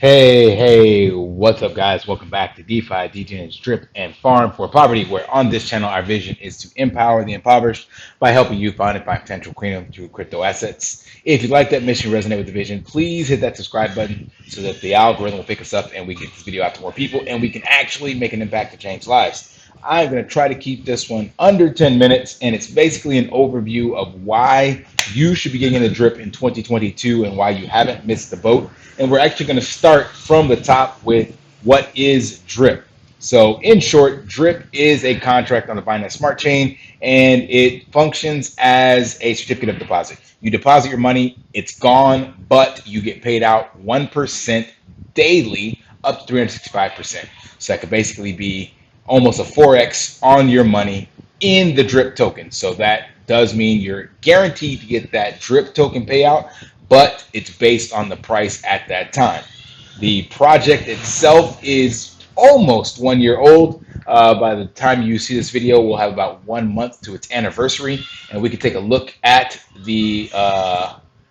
Hey, what's up, guys? Welcome back to Defi, degens, drip, and farm for poverty, where on this channel, our vision is to empower the impoverished by helping you find and find potential freedom through crypto assets. If you like that mission, resonate with the vision, please hit that subscribe button so that the algorithm will pick us up and we get this video out to more people and we can actually make an impact to change lives. I'm going to try to keep this one under 10 minutes, and it's basically an overview of why you should be getting in the drip in 2022 and why you haven't missed the boat. And we're actually going to start from the top with what is drip. So in short, drip is a contract on the Binance Smart Chain, and it functions as a certificate of deposit. You deposit your money, it's gone, but you get paid out 1% daily up to 365%. So that could basically be almost a 4x on your money in the drip token. So that does mean you're guaranteed to get that drip token payout, but it's based on the price at that time. The project itself is almost 1 year old. By the time you see this video, we'll have about 1 month to its anniversary, and we can take a look at the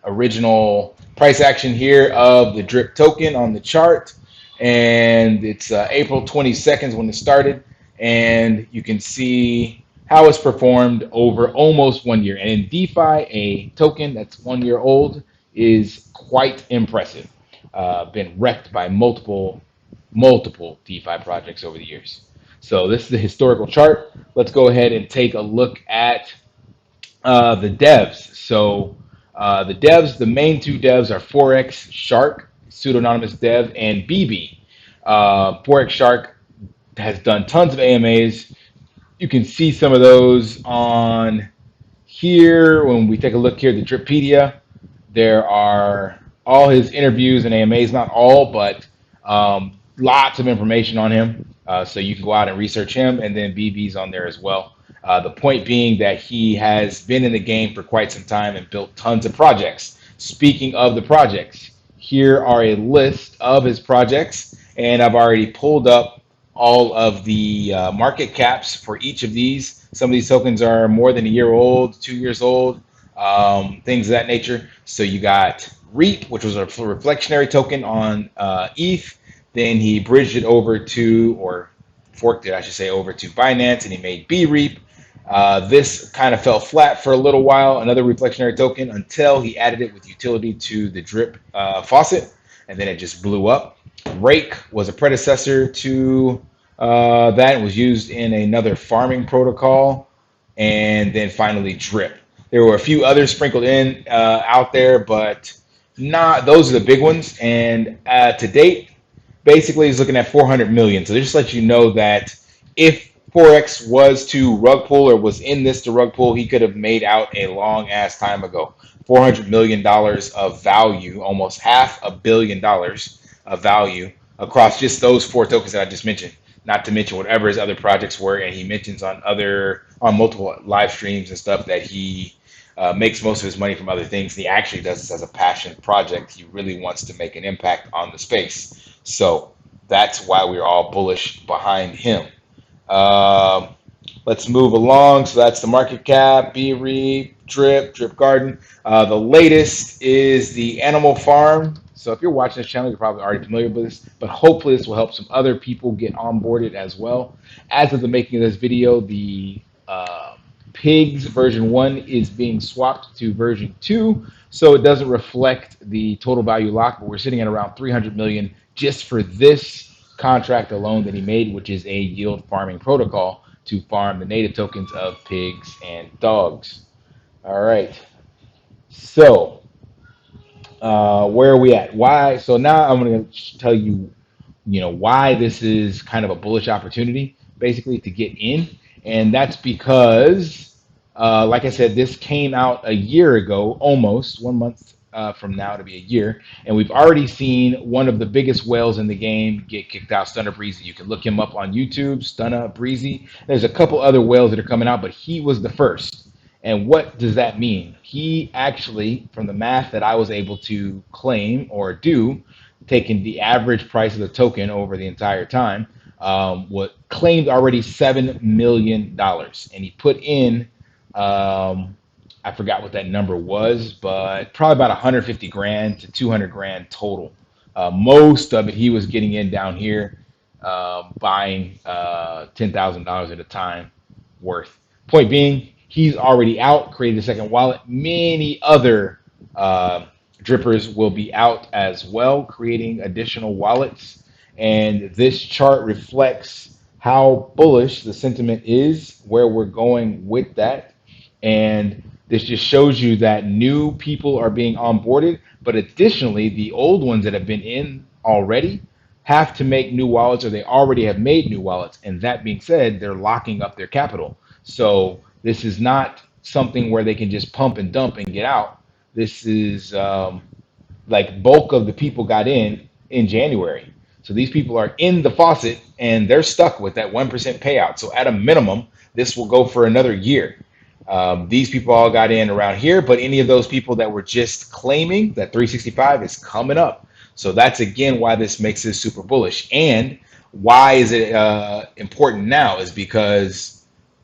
original price action here of the drip token on the chart. And it's April 22nd when it started, and you can see how it's performed over almost 1 year. And in DeFi, a token that's 1 year old is quite impressive. Been wrecked by multiple DeFi projects over the years. So this is the historical chart. Let's go ahead and take a look at the devs. So the main two devs are Forex Shark, pseudonymous dev, and BB. Forex Shark has done tons of AMAs. You can see some of those on here. When we take a look here at the Dripedia, there are all his interviews and AMAs, not all, but lots of information on him. So you can go out and research him, and then BB's on there as well. The point being that he has been in the game for quite some time and built tons of projects. Speaking of the projects, here are a list of his projects, and I've already pulled up all of the market caps for each of these. Some of these tokens are more than a year old, 2 years old, things of that nature. So you got REAP, which was a reflectionary token on ETH. Then he bridged it over to, or forked it, I should say, over to Binance, and he made BREAP. This kind of fell flat for a little while, another reflectionary token, until he added it with utility to the drip Faucet, and then it just blew up. Rake was a predecessor to that. It was used in another farming protocol, and then finally drip. There were a few others sprinkled in out there, but not those are the big ones. And to date, basically he's looking at 400 million. So just let you know that if Forex was to rug pull or was in this to rug pull, he could have made out a long ass time ago. $400 million of value, almost $500 million of value across just those four tokens that I just mentioned. Not to mention whatever his other projects were, and he mentions on multiple live streams and stuff that he makes most of his money from other things. He actually does this as a passion project. He really wants to make an impact on the space. So that's why we're all bullish behind him. Let's move along. So that's the market cap, BREAP, Drip Garden. The latest is the Animal Farm. So if you're watching this channel, you're probably already familiar with this, but hopefully this will help some other people get onboarded as well. As of the making of this video, the Pigs version 1 is being swapped to version 2, so it doesn't reflect the total value lock, but we're sitting at around 300 million just for this contract alone that he made, which is a yield farming protocol to farm the native tokens of pigs and dogs. All right, so where are we at? Why? So now I'm going to tell you, why this is kind of a bullish opportunity, basically, to get in. And that's because, like I said, this came out a year ago, almost 1 month from now to be a year. And we've already seen one of the biggest whales in the game get kicked out, Stunner Breezy. You can look him up on YouTube, Stunner Breezy. There's a couple other whales that are coming out, but he was the first. And what does that mean? He actually, from the math that I was able to claim or do, taking the average price of the token over the entire time, what claimed already $7 million, and he put in I forgot what that number was, but probably about 150 grand to 200 grand total. Most of it he was getting in down here, buying $10,000 at a time worth. Point being, he's already out, created a second wallet. Many other uh, drippers will be out as well, creating additional wallets. And this chart reflects how bullish the sentiment is, where we're going with that. And this just shows you that new people are being onboarded, but additionally, the old ones that have been in already have to make new wallets, or they already have made new wallets. And that being said, they're locking up their capital. So this is not something where they can just pump and dump and get out. This is like bulk of the people got in January. So these people are in the faucet and they're stuck with that 1% payout. So at a minimum, this will go for another year. These people all got in around here, but any of those people that were just claiming that 365 is coming up. So that's again why this makes this super bullish. And why is it important now is because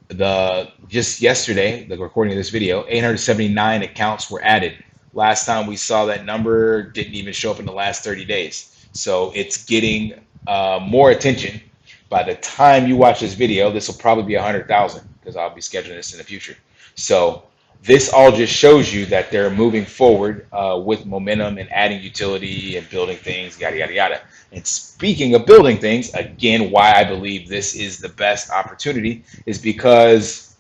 the just yesterday, the recording of this video, 879 accounts were added. Last time we saw that number didn't even show up in the last 30 days. So it's getting more attention. By the time you watch this video, this will probably be 100,000 because I'll be scheduling this in the future. So this all just shows you that they're moving forward with momentum and adding utility and building things, yada, yada, yada. And speaking of building things, again, why I believe this is the best opportunity is because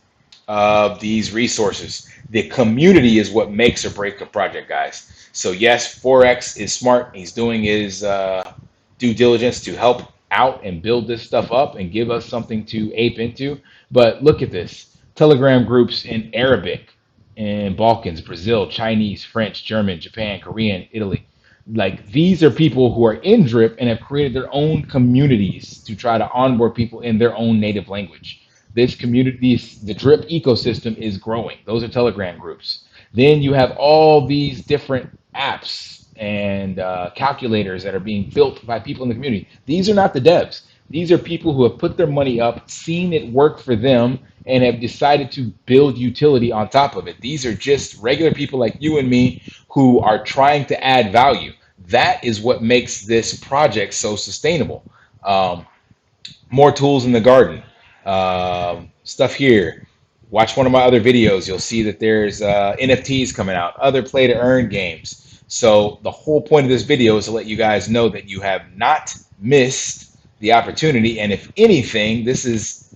of these resources. The community is what makes or break a project, guys. So yes, Forex is smart. He's doing his due diligence to help out and build this stuff up and give us something to ape into. But look at this. Telegram groups in Arabic, in Balkans, Brazil, Chinese, French, German, Japan, Korean, Italy. Like these are people who are in Drip and have created their own communities to try to onboard people in their own native language. This community, the Drip ecosystem is growing. Those are Telegram groups. Then you have all these different apps and calculators that are being built by people in the community. These are not the devs. These are people who have put their money up, seen it work for them, and have decided to build utility on top of it. These are just regular people like you and me who are trying to add value. That is what makes this project so sustainable. More tools in the garden. Stuff here. Watch one of my other videos. You'll see that there's NFTs coming out, other play to earn games. So the whole point of this video is to let you guys know that you have not missed the opportunity. And if anything, this is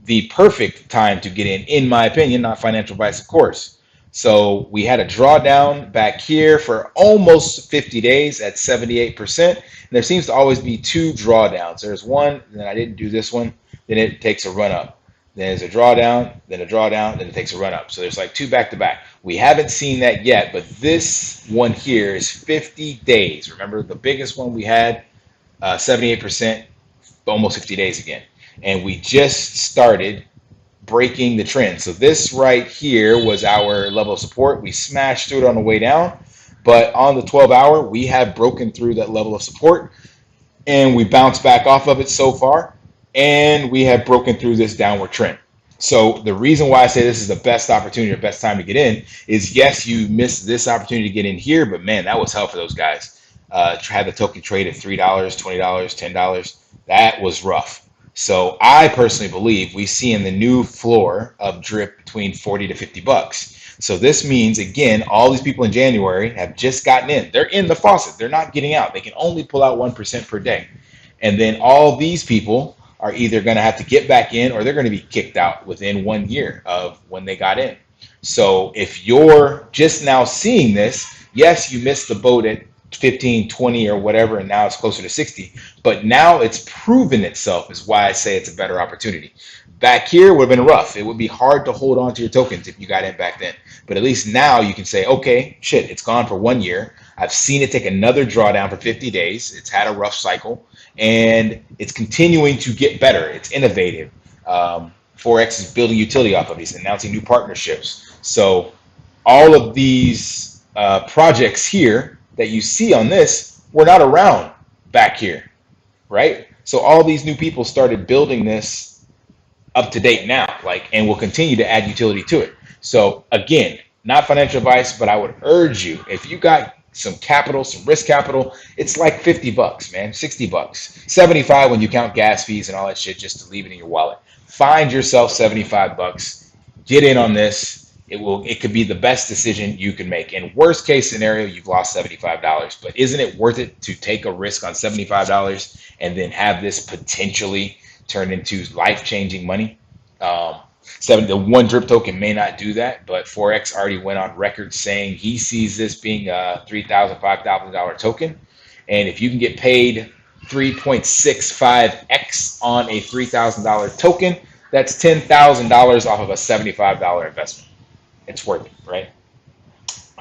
the perfect time to get in my opinion, not financial advice, of course. So we had a drawdown back here for almost 50 days at 78%. And there seems to always be two drawdowns. There's one, and then I didn't do this one. Then it takes a run up. Then there's a drawdown, then a drawdown, then it takes a run up. So there's like two back to back. We haven't seen that yet, but this one here is 50 days. Remember the biggest one we had, 78%, almost 50 days again. And we just started breaking the trend. So this right here was our level of support. We smashed through it on the way down, but on the 12-hour, we have broken through that level of support and we bounced back off of it so far, and we have broken through this downward trend. So the reason why I say this is the best opportunity or best time to get in is, yes, you missed this opportunity to get in here, but man, that was hell for those guys. Had the token trade at $3, $20, $10. That was rough. So I personally believe we see in the new floor of Drip between 40 to 50 bucks. So this means, again, all these people in January have just gotten in. They're in the faucet. They're not getting out. They can only pull out 1% per day. And then all these people are either going to have to get back in or they're going to be kicked out within 1 year of when they got in. So if you're just now seeing this, yes, you missed the boat at 15, 20 or whatever, and now it's closer to 60. But now it's proven itself is why I say it's a better opportunity. Back here would have been rough. It would be hard to hold on to your tokens if you got in back then. But at least now you can say, okay, shit, it's gone for 1 year. I've seen it take another drawdown for 50 days. It's had a rough cycle, and it's continuing to get better. It's innovative. Forex is building utility off of these, announcing new partnerships. So all of these projects here that you see on this were not around back here, right? So all these new people started building this up to date now, and will continue to add utility to it. So again, not financial advice, but I would urge you, if you got some capital, some risk capital, it's like 50 bucks, man, 60 bucks, 75 when you count gas fees and all that shit just to leave it in your wallet. Find yourself 75 bucks, get in on this. It could be the best decision you can make. In worst case scenario, you've lost $75, but isn't it worth it to take a risk on $75 and then have this potentially turn into life-changing money? The one drip token may not do that, but Forex already went on record saying he sees this being a $3,000, $5,000 token. And if you can get paid 3.65x on a $3,000 token, that's $10,000 off of a $75 investment. It's worth it, right?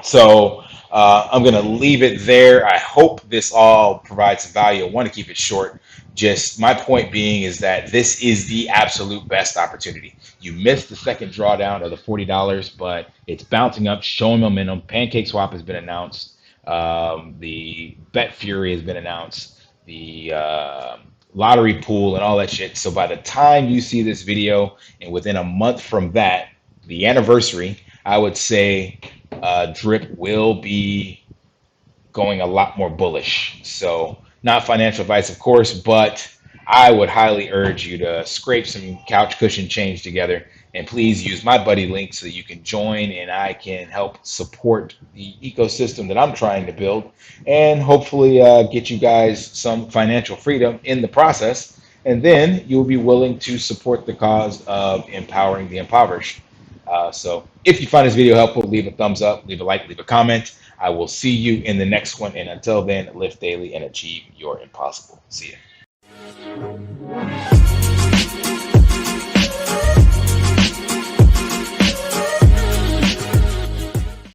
So I'm going to leave it there. I hope this all provides some value. I want to keep it short. Just my point being is that this is the absolute best opportunity. You missed the second drawdown of the $40, but it's bouncing up, showing momentum. Pancake Swap has been announced. The Bet Fury has been announced. The lottery pool and all that shit. So by the time you see this video, and within a month from that, the anniversary, I would say drip will be going a lot more bullish. So not financial advice, of course, but I would highly urge you to scrape some couch cushion change together and please use my buddy link so that you can join and I can help support the ecosystem that I'm trying to build and hopefully get you guys some financial freedom in the process. And then you'll be willing to support the cause of empowering the impoverished. So if you find this video helpful, leave a thumbs up, leave a like, leave a comment. I will see you in the next one. And until then, live daily and achieve your impossible. See ya.